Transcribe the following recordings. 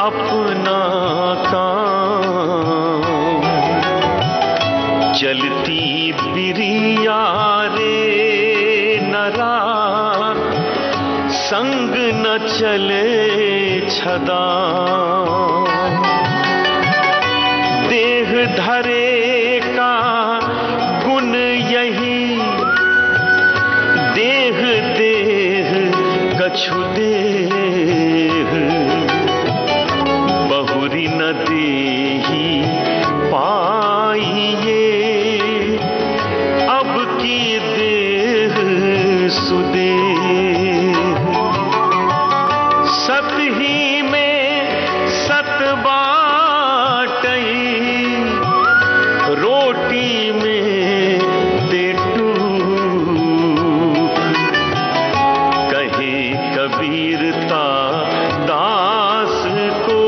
अपना काम। चलती बिरिया रे नरा, संग न चले छदा। देह धरे का गुण यही, देह देह कछु देह। बहुरी न देही पाइए, अब की देह सुदेह। सत ही में सत बाटई, रोटी में तेटू। कहे कबीरता दास को,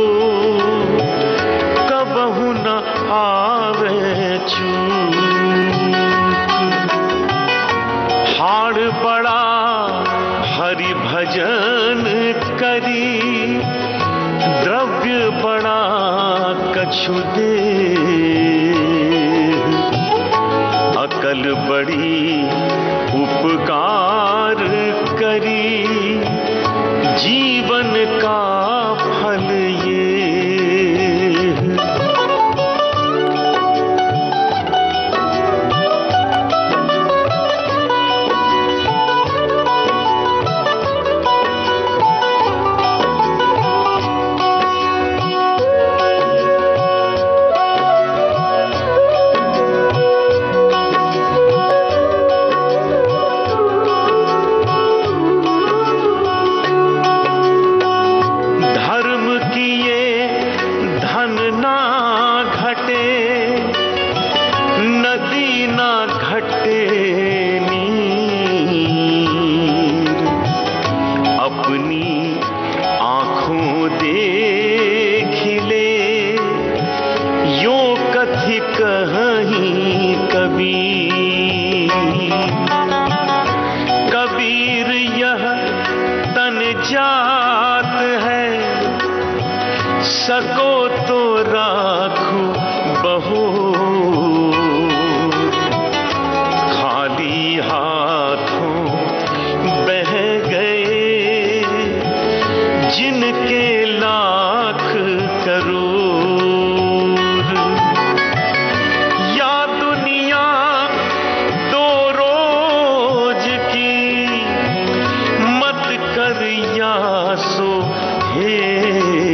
कबहु न आवे चूक। हाड़ बड़ा हरि भजन करी, द्रव्य बड़ा कछु दे। अकल बड़ी उपकार करी, जीवन का फल ये। कबीर यह तन जात है, सको तो राखो बहो। खाली हाथों बह गए जिनके लाख करोड़। या दुनिया दो रोज की, मत कर यासो हेत।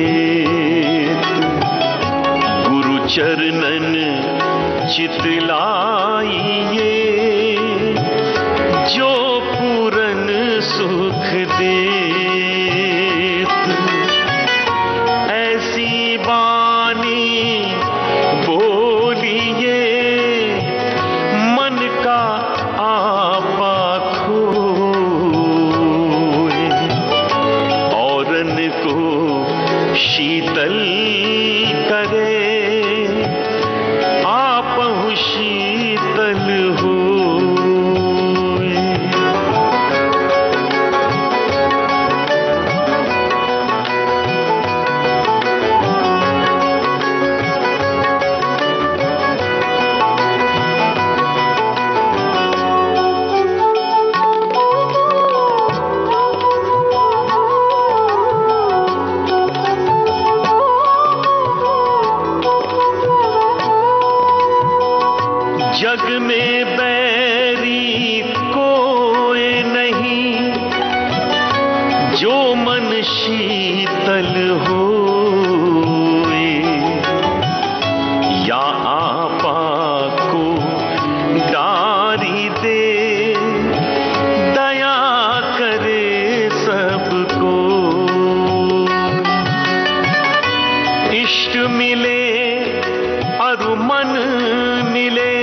गुरु चरणन चितलाइए, जो पूरन सुख देत। ऐसी वाणी बोलिए, मन का आपा खोए। औरन को शीतल करे, आपहु शीतल हो। जग में बैरी कोई नहीं, जो मन शीतल होए। या आपा को डारी दे, दया करे सबको। इष्ट मिले और मन मिले,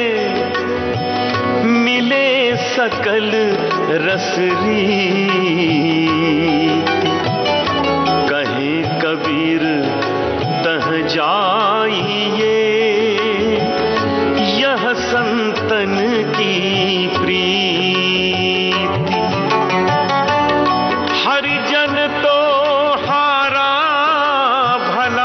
मिले सकल रसरी। कहे कबीर तह जाइए, यह संतन की प्रीति। हरिजन तो हारा भला,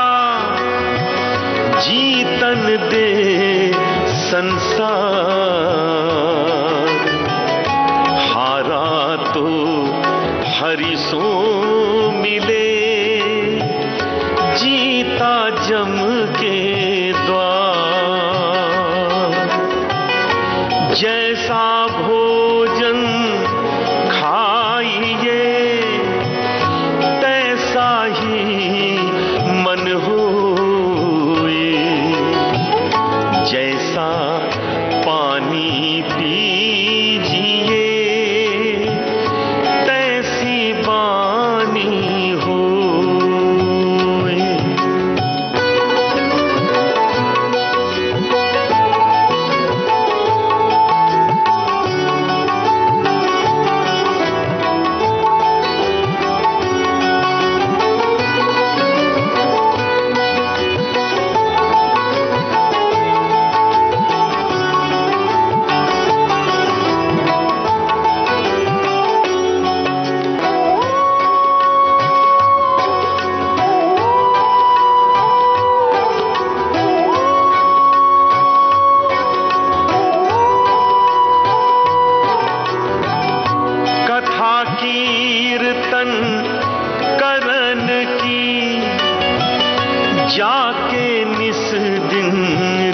जाके निस दिन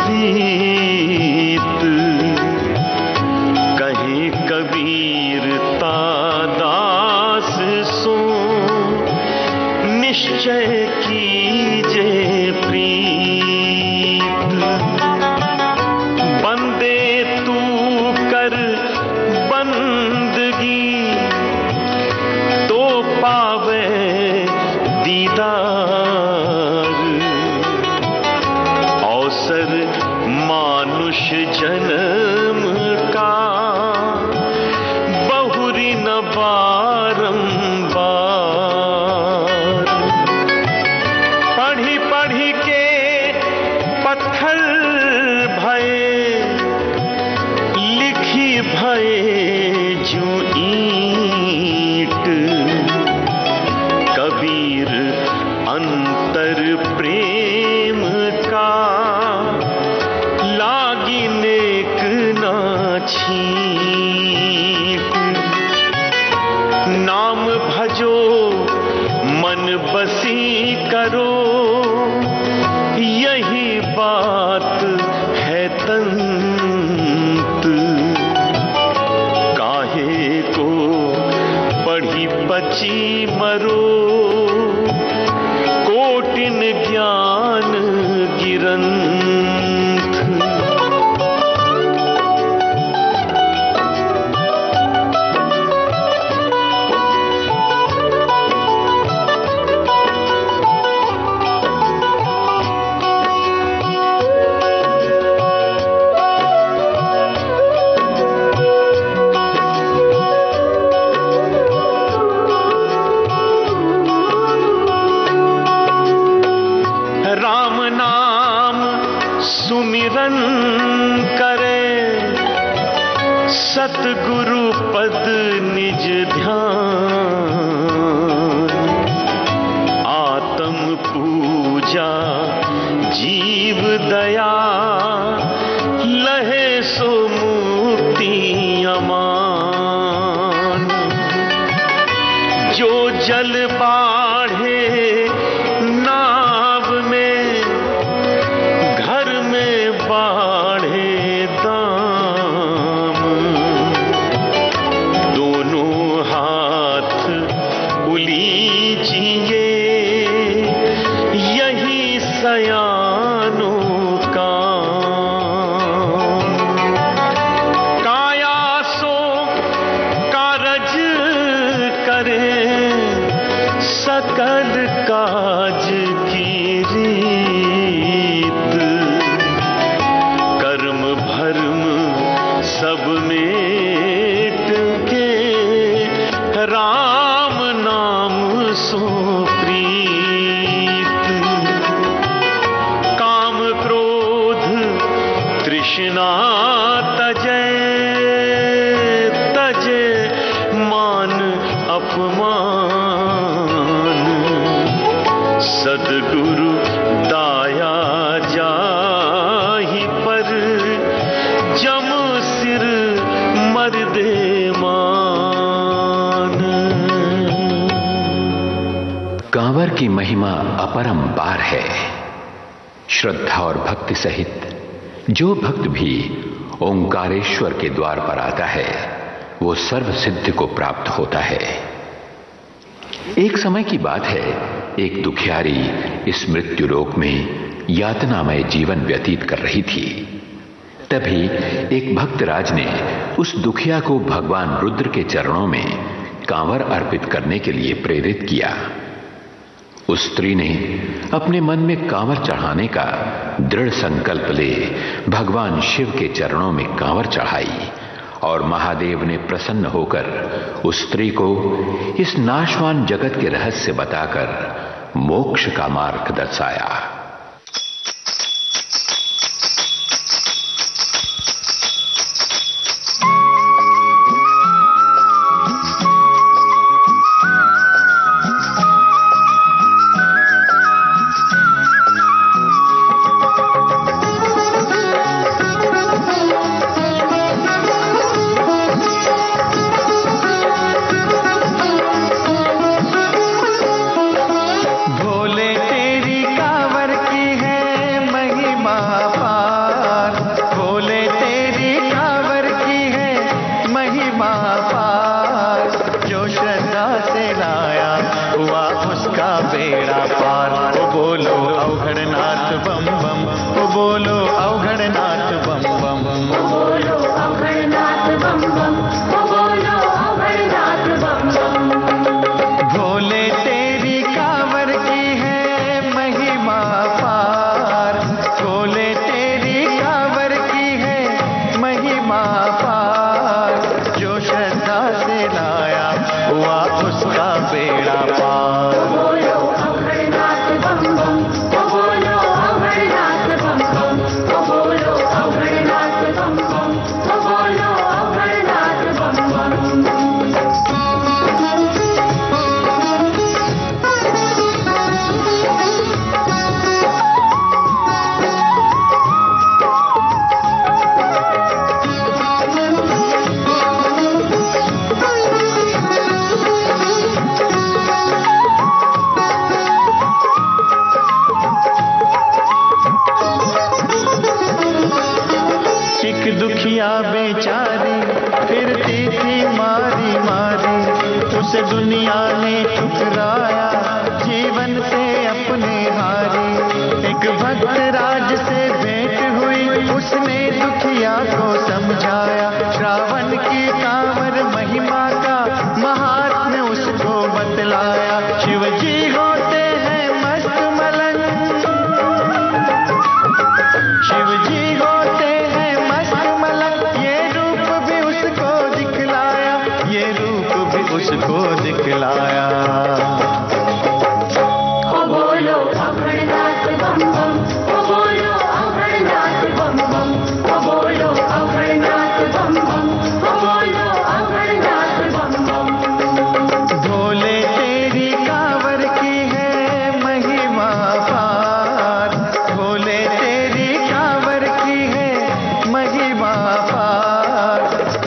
रीत, कहीं कबीर दास सो निश्चय कीजे प्रीत। बंदे तू कर बंदगी तो पावे दीदार। अवसर मानुष जन्म का बहुरी न बारंबार। पढ़ी पढ़ी के पत्थर भये, लिखी भये जो ईंट। कबीर अंतर प्रेम का लागी नेक ना छींट। नाम भजो मन बसी करो, यही बात है तंत। काहे को पढ़ी बची मरो, कोटिन ज्ञान गिरंथ। राम नाम सुमिरन करे, सतगुरु पद निज ध्यान। आत्म पूजा जीव दया, लहे सो मुक्ति अमान। जो जल बाढ़े नाव में, घर में बाढ़े दाम। दोनों हाथ उलीचिए, यही सयानों काम। काया सो कारज करे, सकल काज की रीत। कर्म भर्म सब मेट के, राम नाम सो प्रीत। काम क्रोध तृष्णा तजे, तजे मान अपमान। सद्गुरु दाया जाहि पर, जम सिर मर्दे मान। कांवर की महिमा अपरंपार है। श्रद्धा और भक्ति सहित जो भक्त भी ओंकारेश्वर के द्वार पर आता है, वो सर्व सिद्धि को प्राप्त होता है। एक समय की बात है, एक दुखियारी इस मृत्युलोक में यातनामय जीवन व्यतीत कर रही थी। तभी एक भक्तराज ने उस दुखिया को भगवान रुद्र के चरणों में कांवर अर्पित करने के लिए प्रेरित किया। उस स्त्री ने अपने मन में कांवर चढ़ाने का दृढ़ संकल्प ले भगवान शिव के चरणों में कांवर चढ़ाई, और महादेव ने प्रसन्न होकर उस स्त्री को इस नाशवान जगत के रहस्य बताकर मोक्ष का मार्ग दर्शाया। भोले तेरी कांवर बेड़ा पार। ओ बोलो अवघड़नाथ बम बम, ओ बोलो अवघड़नाथ बम बम, ओ बोलो अवघड़नाथ बम बम, ओ बोलो अवघड़नाथ बम बम। भोले तेरी कांवर की है महिमा पार, भोले तेरी कांवर की है महिमा पार। जो श्रद्धा से लाया हुआ उसका बेड़ा पार। ओ बोलो अवघड़नाथ बम बम, ओ बोलो अवघड़नाथ बम बम, ओ बोलो अवघड़नाथ बम बम, ओ बोलो अवघड़नाथ बम बम। एक दुखिया बेचारी फिरती थी मारी मारी, उसे दुनिया ने ठुकराया जीवन से अपने हारी। एक भक्त राज से भेंट हुई, उसने दुखिया को समझाया। श्रावण की कांवर महिमा का महात्म्य उसको बतलाया। शिव जी होते हैं मस्त मलन, शिव जी होते हैं मस्त मलन। ये रूप भी उसको दिखलाया, ये रूप भी उसको दिखलाया। ओ बोलो अवघड़नाथ बम बम, ओ बोलो अवघड़नाथ बम बम, ओ बोलो अवघड़नाथ बम बम, ओ बोलो अवघड़नाथ बम बम। भोले तेरी कांवर की है महिमा पार, भोले तेरी कांवर की है महिमा पार।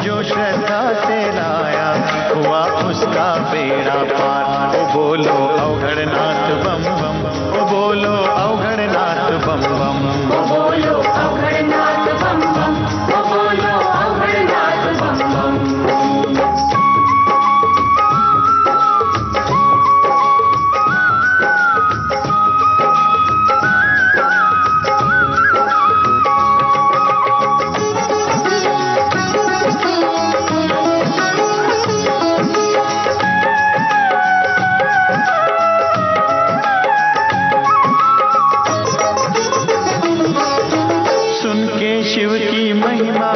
जो श्रद्धा से लाया हुआ उसका बेड़ा पार। ओ बोलो अवघड़नाथ बम बम, ओ बोलो अवघड़नाथ बम बम, ओ बोलो अवघड़नाथ बम बम, ओ बोलो अवघड़नाथ बम बम। सुन के शिव की महिमा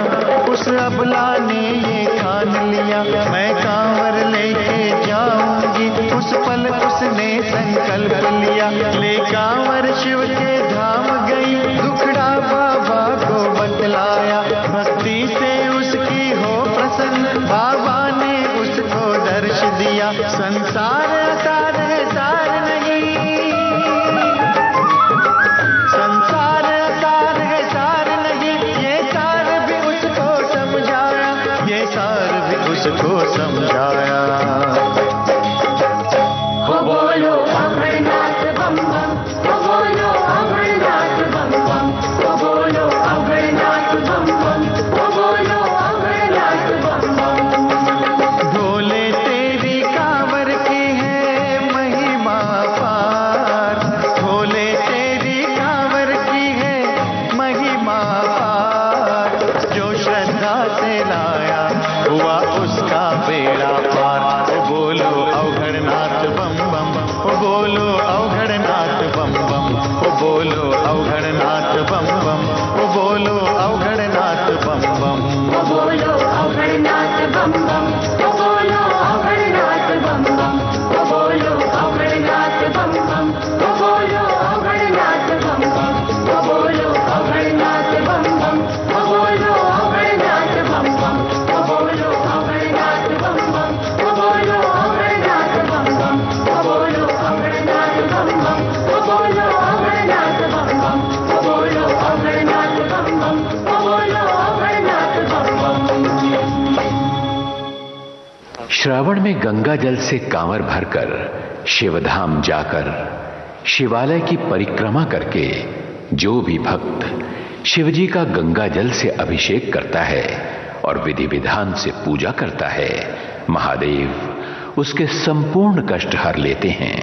उस अबला ने ये ठान लिया। मैं कांवर लेके जाऊंगी, उस पल उसने संकल्प लिया। ले कांवर शिव के धाम गई, दुखड़ा बाबा को बतलाया। भक्ति से उसकी हो प्रसन्न, बाबा ने उसको दर्श दिया। संसार असार है सार नहीं, संसार असार है सार नहीं। ये सार भी उसको समझाया, ये सार भी उसको समझाया। ओ बोलो अवघड़नाथ बम बम, ओ बोलो अवघड़नाथ बम बम, ओ बोलो अवघड़नाथ बम बम, ओ बोलो अवघड़नाथ बम बम। भोले तेरी कांवर की है महिमा पार, भोले तेरी कांवर की है महिमा पार। जो श्रद्धा से लाया हुआ उसका बेड़ा पार। ओ बोलो अवघड़नाथ बम बम, ओ बोलो अवघड़नाथ बम बम, ओ बोलो अवघड़नाथ बम बम, ओ बोलो अवघड़नाथ बम बम। ओ बोलो अवघड़नाथ बम बम, ओ बोलो अवघड़नाथ बम बम, ओ बोलो अवघड़नाथ बम बम, ओ बोलो अवघड़नाथ बम बम, ओ बोलो अवघड़नाथ बम बम, ओ बोलो अवघड़नाथ बम बम, ओ बोलो अवघड़नाथ बम बम, ओ बोलो अवघड़नाथ बम बम, ओ बोलो अवघड़नाथ बम बम, ओ बोलो अवघड़नाथ बम बम, ओ बोलो अवघड़नाथ बम बम, ओ बोलो अवघड़नाथ बम बम। श्रावण में गंगा जल से कांवर भरकर शिवधाम जाकर शिवालय की परिक्रमा करके जो भी भक्त शिवजी का गंगा जल से अभिषेक करता है और विधि विधान से पूजा करता है, महादेव उसके संपूर्ण कष्ट हर लेते हैं।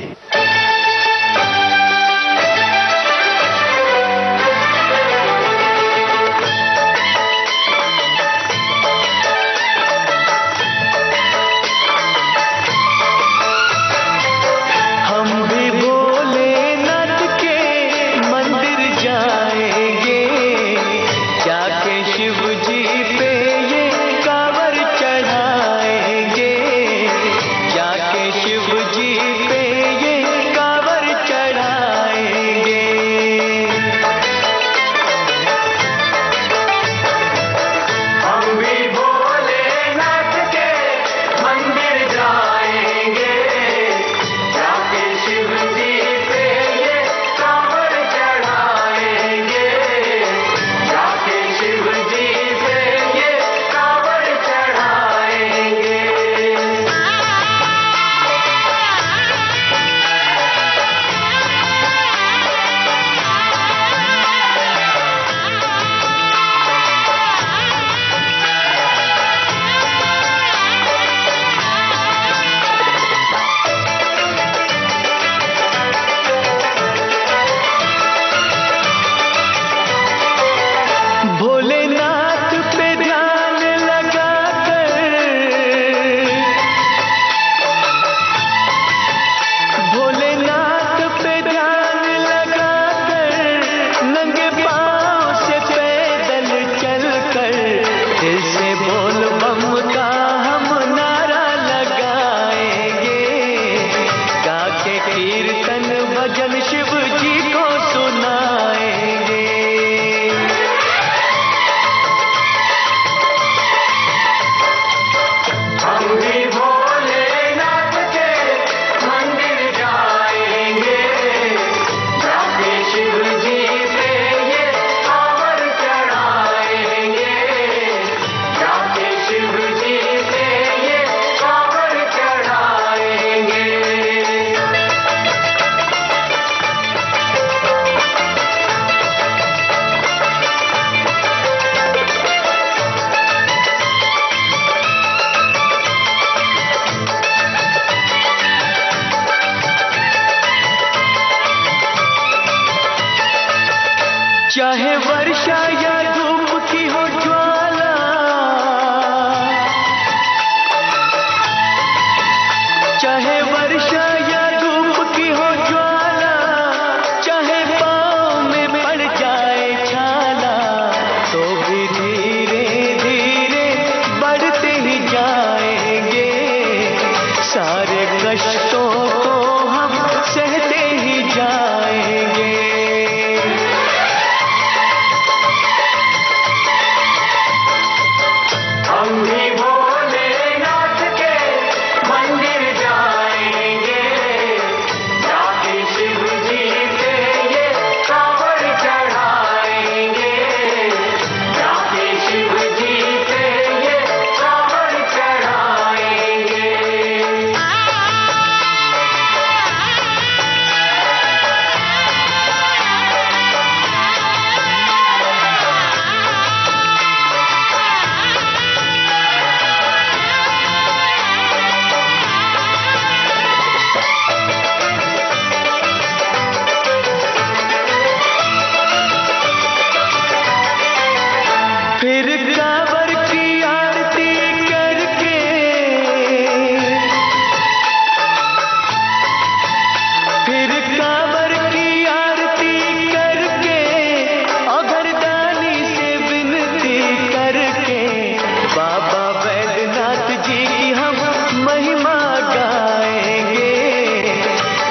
कीर्तन भजन शिव जी को सुनाएंगे। हम भी भोलेनाथ के मंदिर जाएंगे, जाके शिव जी पे ये कांवर चढ़ाएंगे, जाके शिव जी पे ये कांवर चढ़ाएंगे। चाहे वर्षा या धूप की हो ज्वाला, चाहे वर्षा या धूप की हो ज्वाला, चाहे पाँव में पड़ जाए छाला, तो भी धीरे धीरे बढ़ते ही जाएंगे। सारे कष्टों को हम सहते ही जाएंगे। हम भी भोलेनाथ के मंदिर जाएंगे, जाके शिव जी पे ये कांवर चढ़ाएंगे, जाके शिव जी पे ये कांवर चढ़ाएंगे। फिर कांवर की आरती करके, फिर कांवर की आरती करके, अघरदानी से विनती करके, बाबा बैद्यनाथ जी की हम महिमा गाएंगे।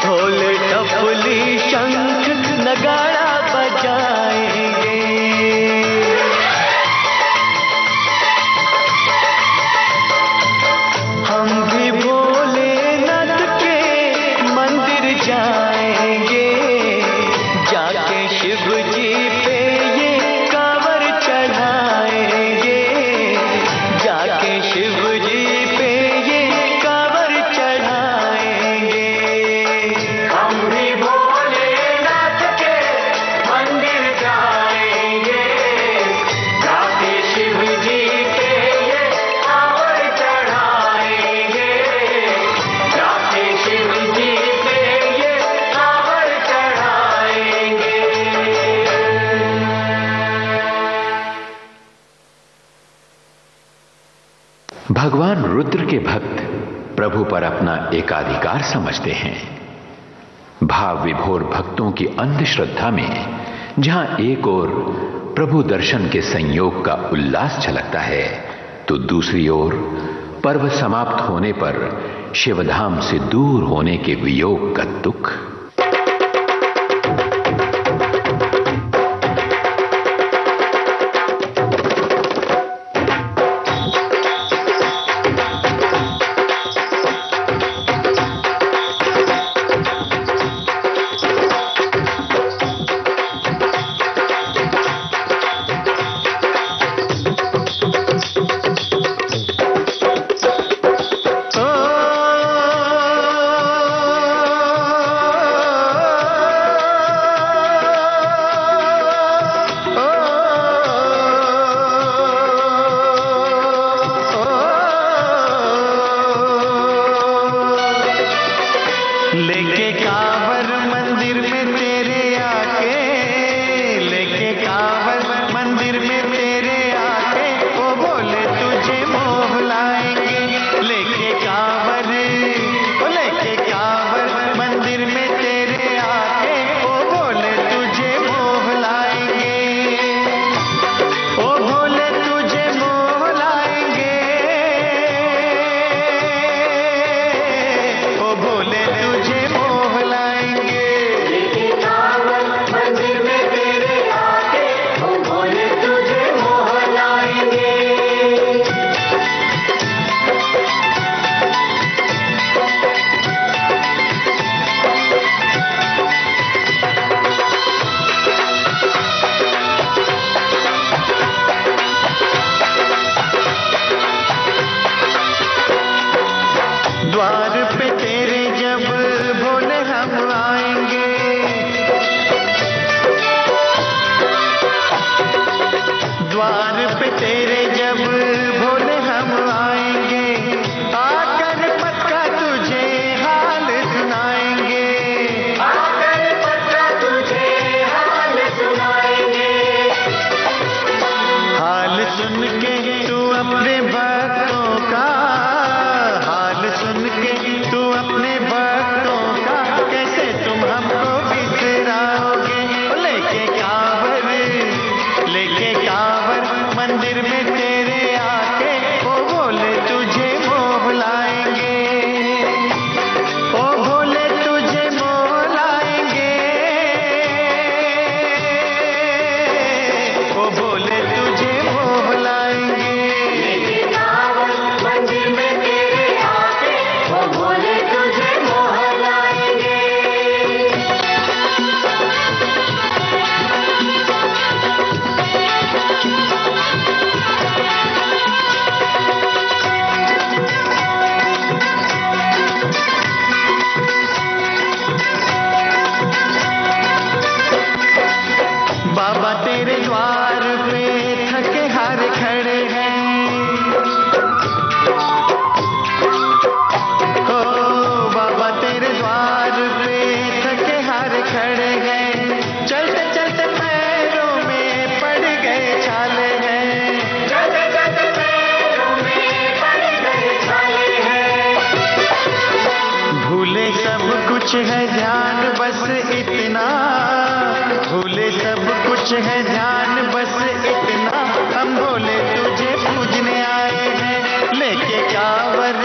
ढोल टपली शंख नगाड़ा बजाएंगे। हम भी भोलेनाथ के मंदिर जाएंगे, जाके शिव जी पे ये कांवर चढ़ाएंगे, जाके शिव जी पे ये कांवर चढ़ाएंगे। हम भी भोलेनाथ के मंदिर जाएंगे, जाके शिव जी पे ये कांवर चढ़ाएंगे, जाके शिव जी पे ये कांवर चढ़ाएंगे। भगवान रुद्र के भक्त प्रभु पर अपना एकाधिकार समझते हैं। भाव विभोर भक्तों की अंधश्रद्धा में जहां एक ओर प्रभु दर्शन के संयोग का उल्लास झलकता है, तो दूसरी ओर पर्व समाप्त होने पर शिवधाम से दूर होने के वियोग का दुख। ओ कुछ है ध्यान बस इतना, भूले सब कुछ है ध्यान बस इतना, हम भोले तुझे पूजने आए हैं लेके कांवर,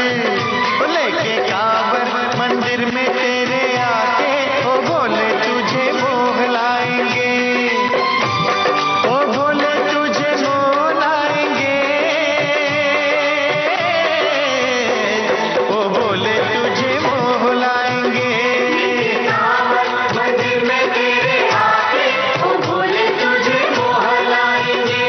लेके कांवर मंदिर में तेरे आके ओ भोले तुझे मोह लाएंगे, ओ भोले तुझे मोह लाएंगे, ओ भोले तुझे मोह लाएंगे। मंदिर में तेरे आके ओ भोले तुझे मोह लाएंगे।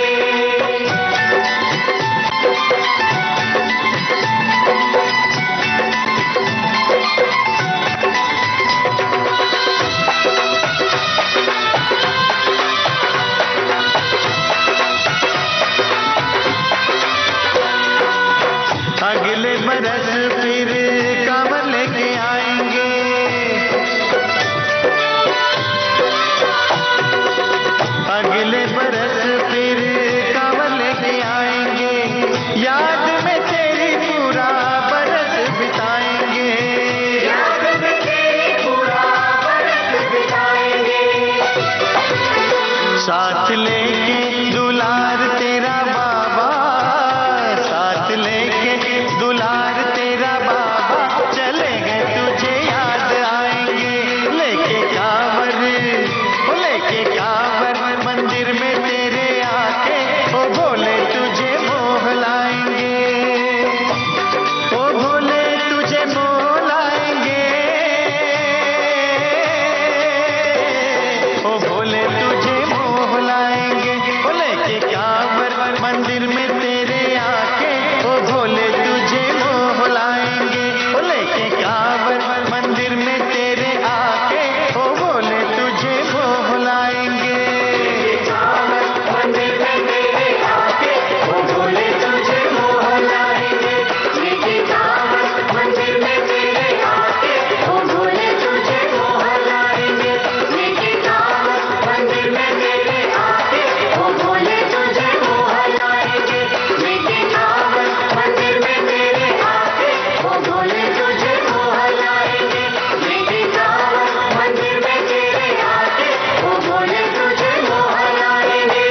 अगले बरस फिर कांवर लेके आएंगे, अगले बरस फिर कांवर लेके आएंगे, याद में तेरी पूरा बरस बिताएंगे, याद में तेरी पूरा बरस बिताएंगे। साथ लेके दुलार तेरा बाबा, साथ लेके दुलार तेरा बाबा, चले गए तुझे याद आएंगे, लेके कांवर, ओ लेके कांवर मंदिर में तेरे आके ओ भोले तुझे मोह लाएंगे, ओ भोले तुझे मोह लाएंगे, ओ भोले तुझे मोह लाएंगे, ओ लेके कांवर मंदिर में तेरे आके ओ भोले तुझे मोह लाएंगे, ओ लेके कांवर मंदिर में तेरे आके ओ भोले तुझे मोह लाएंगे। मंदिर में तेरे आके ओ भोले तुझे मोह लाएंगे। लेके कांवर मंदिर में तेरे आके ओ भोले तुझे मोह लाएंगे। लेके कांवर मंदिर में तेरे आके ओ भोले तुझे मोह लाएंगे। लेके कांवर मंदिर में तेरे आके ओ भोले तुझे मोह लाएंगे। लेके कांवर मंदिर में तेरे आके ओ भोले तुझे मोह लाएंगे।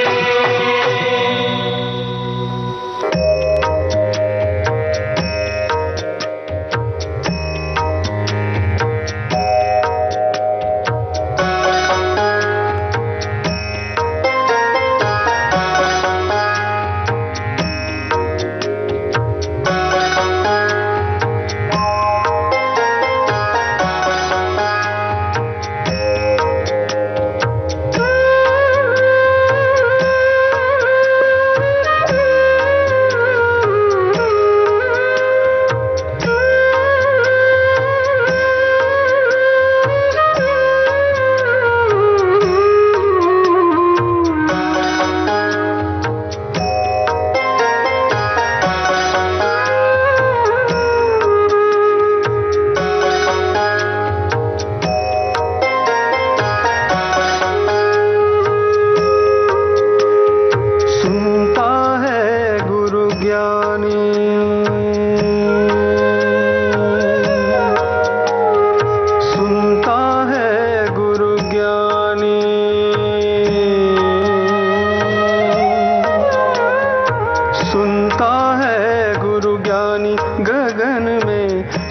सुनता है गुरु ज्ञानी, सुनता है गुरु ज्ञानी, सुनता है गुरु ज्ञानी गगन में,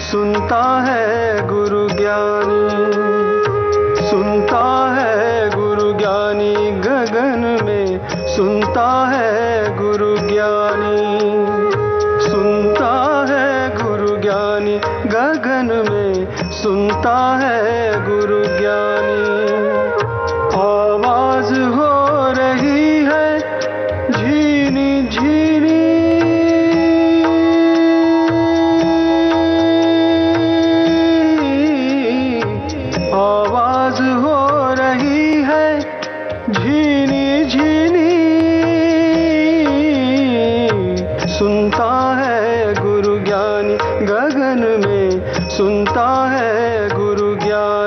सुनता है गुरु ज्ञानी, सुनता है गुरु ज्ञानी गगन में, सुनता है गुरु ज्ञानी, सुनता है गुरु ज्ञानी गगन में, सुनता है गुरु ज्ञानी। आवाज हो रही है झीनी झीनी, आवाज हो रही है झीनी झीनी, सुनता है गुरु ज्ञानी गगन में, सुनता है गुरु ज्ञानी।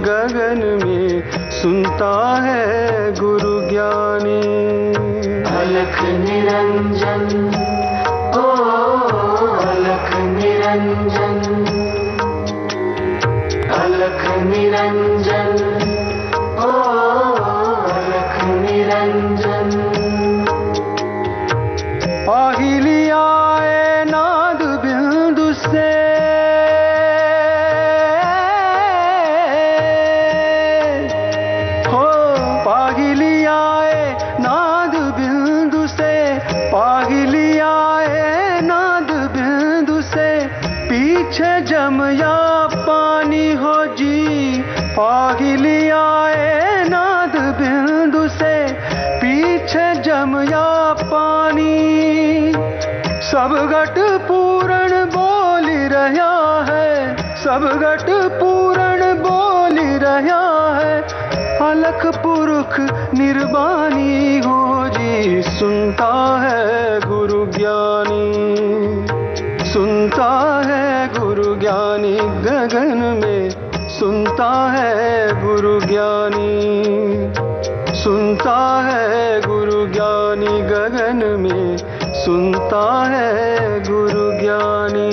गगन में सुनता है गुरु ज्ञानी। अलख निरंजन, ओ अलख निरंजन, अलख निरंजन, ओ अलख निरंजन। पाहिली आए नाद बिंदु से, हो पाहिली आए नाद बिंदु से, पाहिली आए नाद बिंदु से, पीछे जमया पानी हो जी। पाहिली आए नाद बिंदु से, पीछे जमया पानी। सब घट पूर्ण बोल रहा है, सब घट पूर्ण बोल रहा है। अलख पुरुष निर्वाणी हो जी, सुनता है गुरु ज्ञानी, सुनता है गुरु ज्ञानी गगन में, सुनता है गुरु ज्ञानी, सुनता है गुरु ज्ञानी गगन में, सुनता है गुरु ज्ञानी।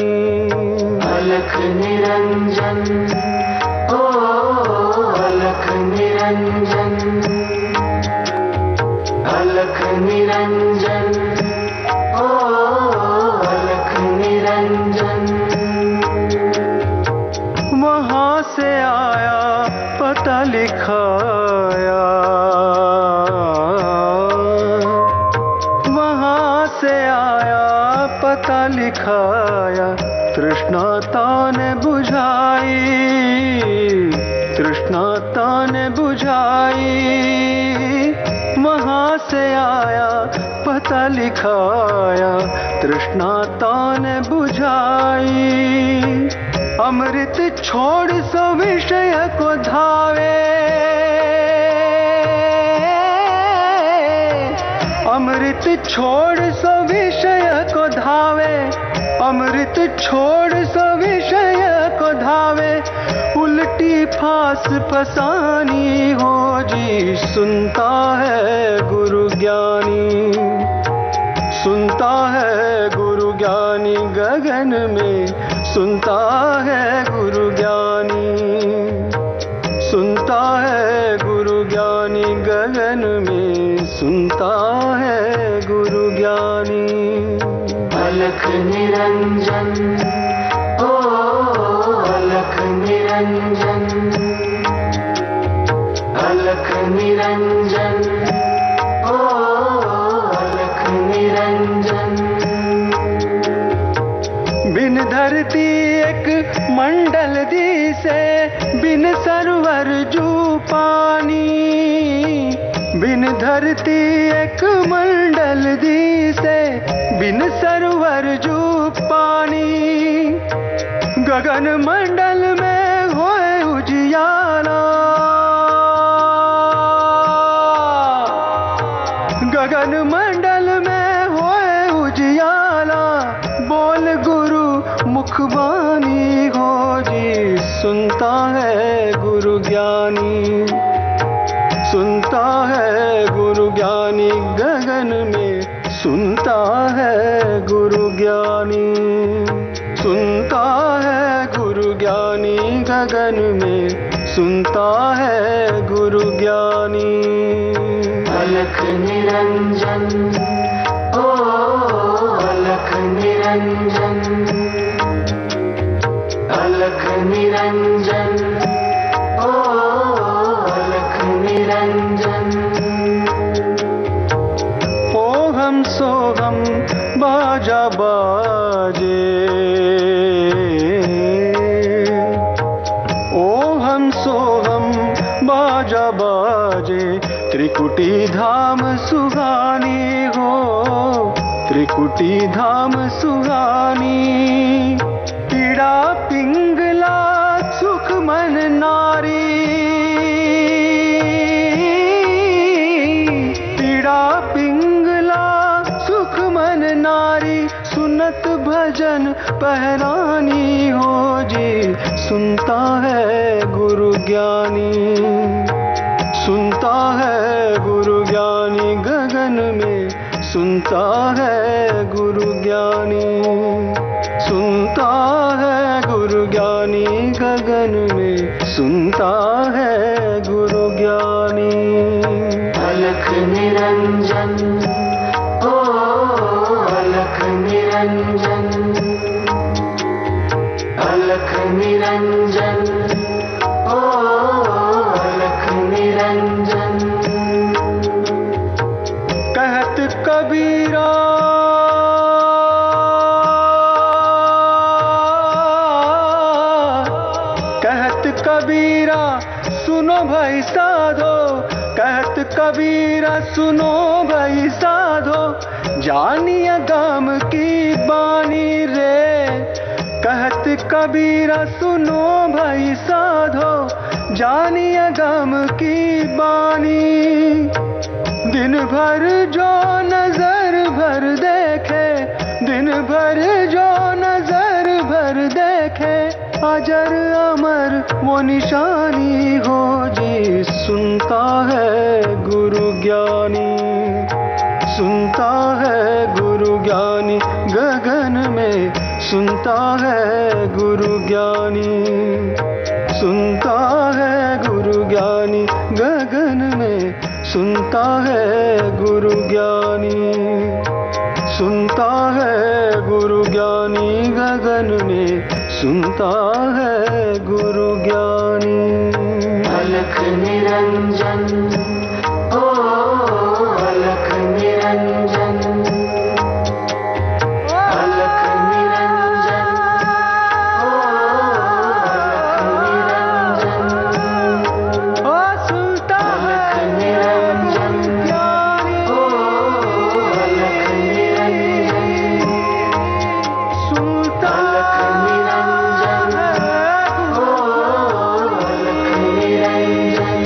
अलख निरंजन, ओ अलख निरंजन, अलख निरंजन, ओ अलख निरंजन। वहाँ से आया पता लिखाया, वहाँ से आया पता लिखाया। तृष्णाता ने बुझाई, तृष्णाता ने बुझाई। वहाँ से आया पता लिखाया, तृष्णाता ने बुझाई। अमृत छोड़ सो विषय को धावे, अमृत छोड़ सो विषय को धावे, अमृत छोड़ सो विषय को धावे। उल्टी फांस फसानी हो जी, सुनता है गुरु ज्ञानी, सुनता है गुरु ज्ञानी गगन में, सुनता है गुरु ज्ञानी, सुनता है गुरु ज्ञानी गगन में, सुनता है गुरु ज्ञानी। अलख निरंजन, ओ अलख निरंजन, अलख निरंजन, ओ अलख निरंजन। बिन धरती एक मंडल दिसे, बिन सरोवर जू पानी। बिन धरती एक मंडल दिसे, बिन सरोवर जू पानी। गगन मंडल में होए उजियारा, गगन मंडल में होए उजियारा। बोल गुरु मुखबानी हो जी, सुनता है गुरु ज्ञानी, सुनता है गुरु ज्ञानी गगन में, सुनता है गुरु ज्ञानी, सुनता है गुरु ज्ञानी गगन में, सुनता है गुरु ज्ञानी। अलख निरंजन, ओ अलख निरंजन, अलख निरंजन, ओ अलख निरंजन। ओहम सोहम बाजा बाजे, ओहम सोहम बाजा बाजे। त्रिकुटी धाम सुहानी हो, त्रिकुटी धाम सुहानी। पीड़ा पिंगला सुख मन नारी, पीड़ा पिंगला सुख मन नारी। सुनत भजन पहरानी हो जी, सुनता है गुरु ज्ञानी, सुनता है गुरु ज्ञानी गगन में, सुनता है गुरु ज्ञानी, सुनता है गुरु ज्ञानी गगन में, सुनता है गुरु ज्ञानी। अलख निरंजन, ओ अलख निरंजन, अलख निरंजन, ओ अलख निरंजन। कहत कबीरा कबीरा सुनो भाई साधो, कहत कबीरा सुनो भाई साधो, जानिए गाम की बानी रे। कहत कबीरा सुनो भाई साधो, जानिए गाम की बानी। दिन भर जो नजर भर देखे, दिन भर जो नजर भर देखे, अजर अमर वो निशानी हो जी। सुनता है गुरु ज्ञानी, सुनता है गुरु ज्ञानी गगन में, सुनता है गुरु ज्ञानी, सुनता है गुरु ज्ञानी गगन में, सुनता है गुरु ज्ञानी, सुनता है गुरु ज्ञानी गगन में, सुनता है गुरु ज्ञानी। अलख निरंजन, ओ अलख निरंजन, अलख निरंजन, ओ अलख निरंजन। ओ सुनता अलख निरंजन, ओ अलख निरंजन, सुनता अलख निरंजन, ओ अलख निरंजन।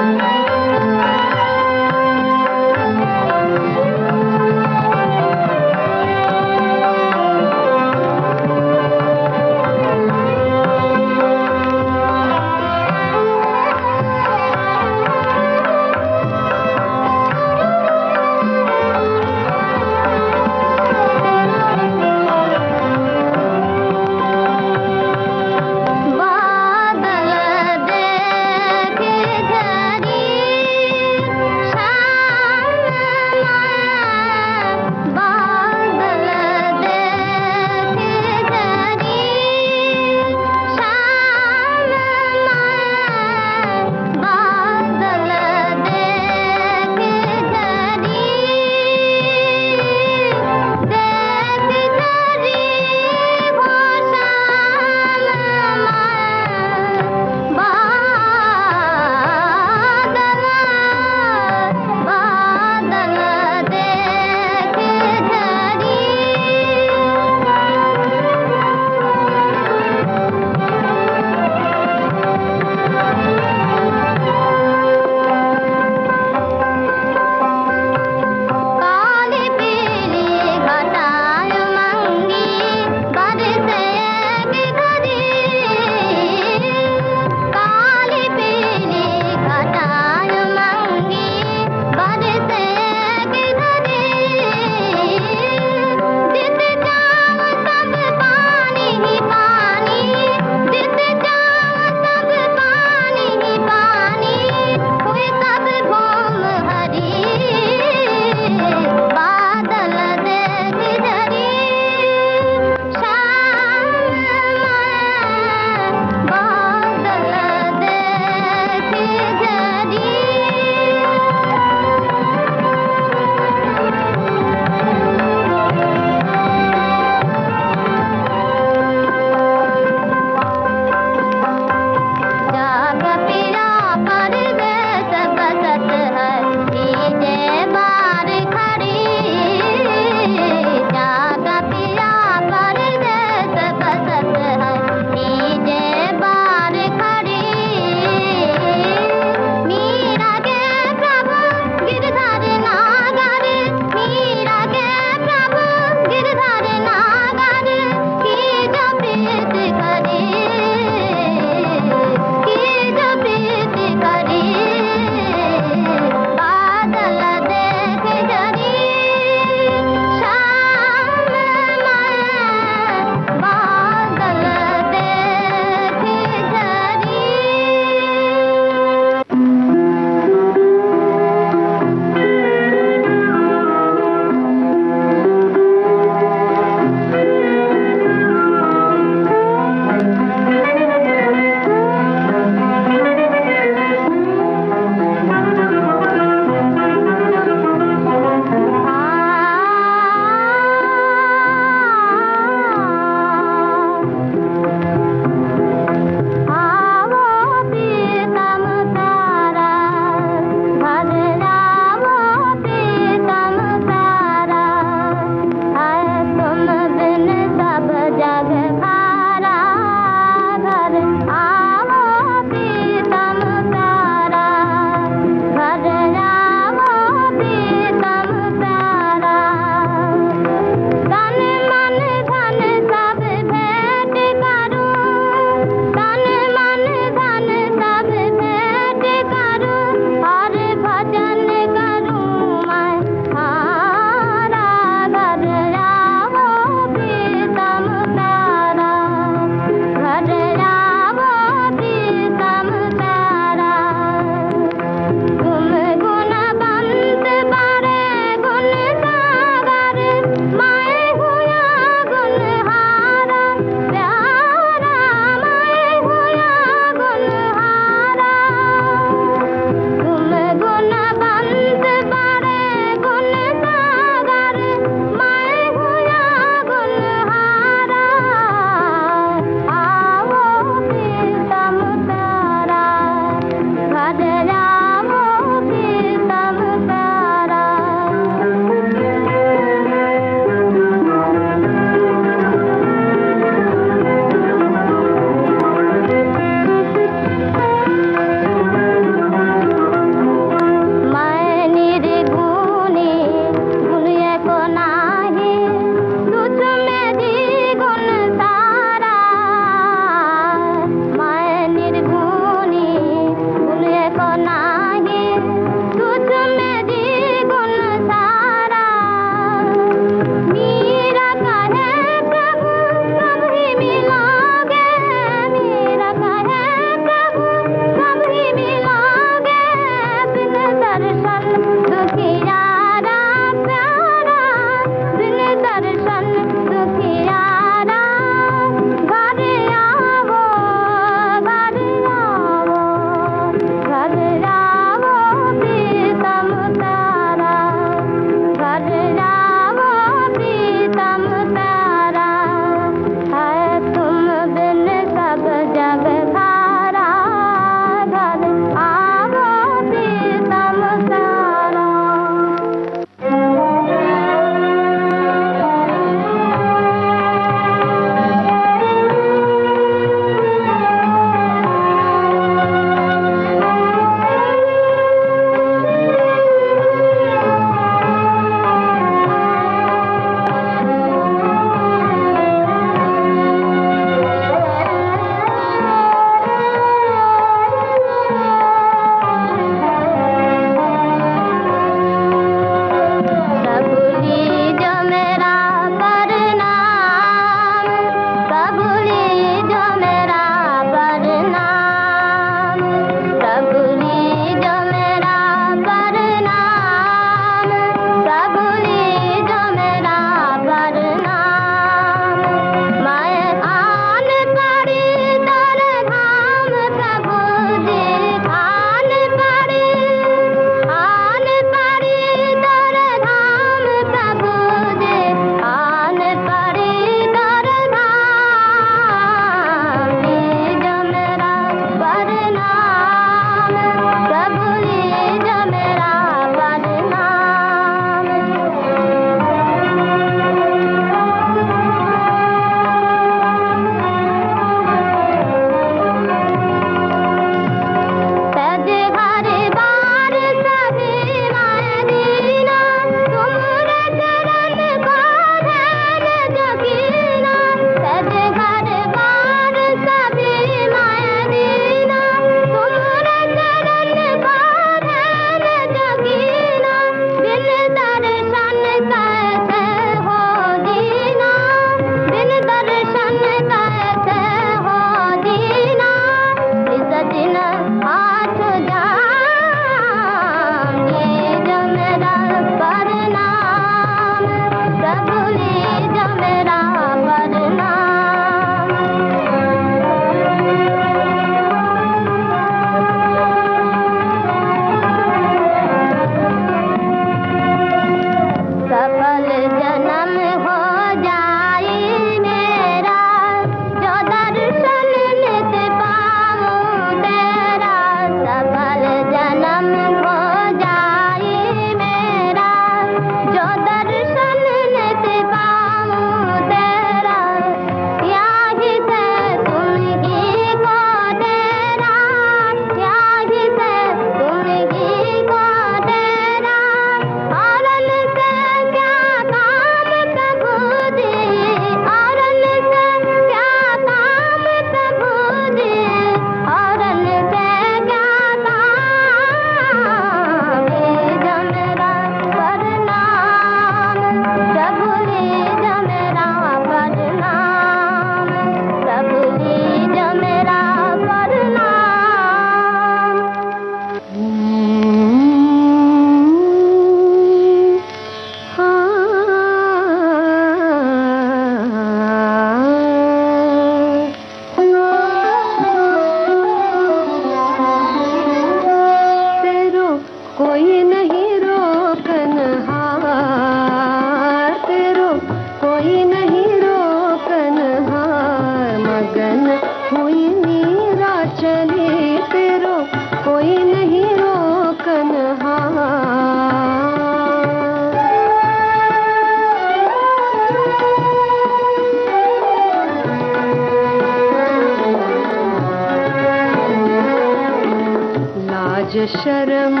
शर्म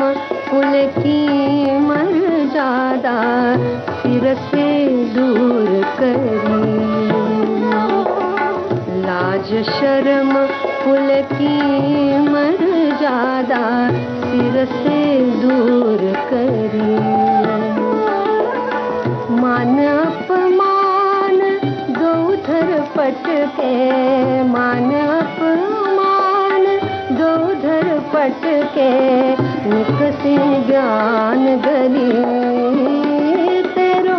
कुल की मर्यादा सिर से दूर करी। लाज शर्म कुल की मर्यादा सिर से दूर करी। मान अपमान दो उधर पटके, मान अपमान दो उधर पटके, निकसे ज्ञान गली। तेरो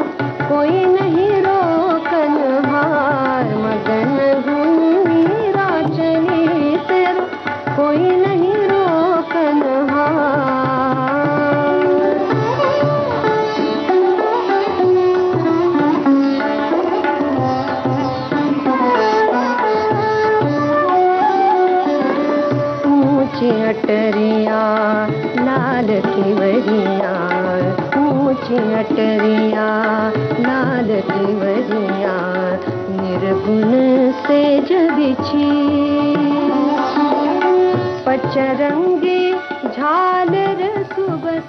कोई नहीं रोकन हार, मगन घूमी राचनी। तेरो कोई नहीं रोकन हार। ऊंची अटरिया लाल केवड़िया, ऊंची अटरिया लाल केवड़िया, निर्गुण से बिछी। पचरंगी झालर सुबह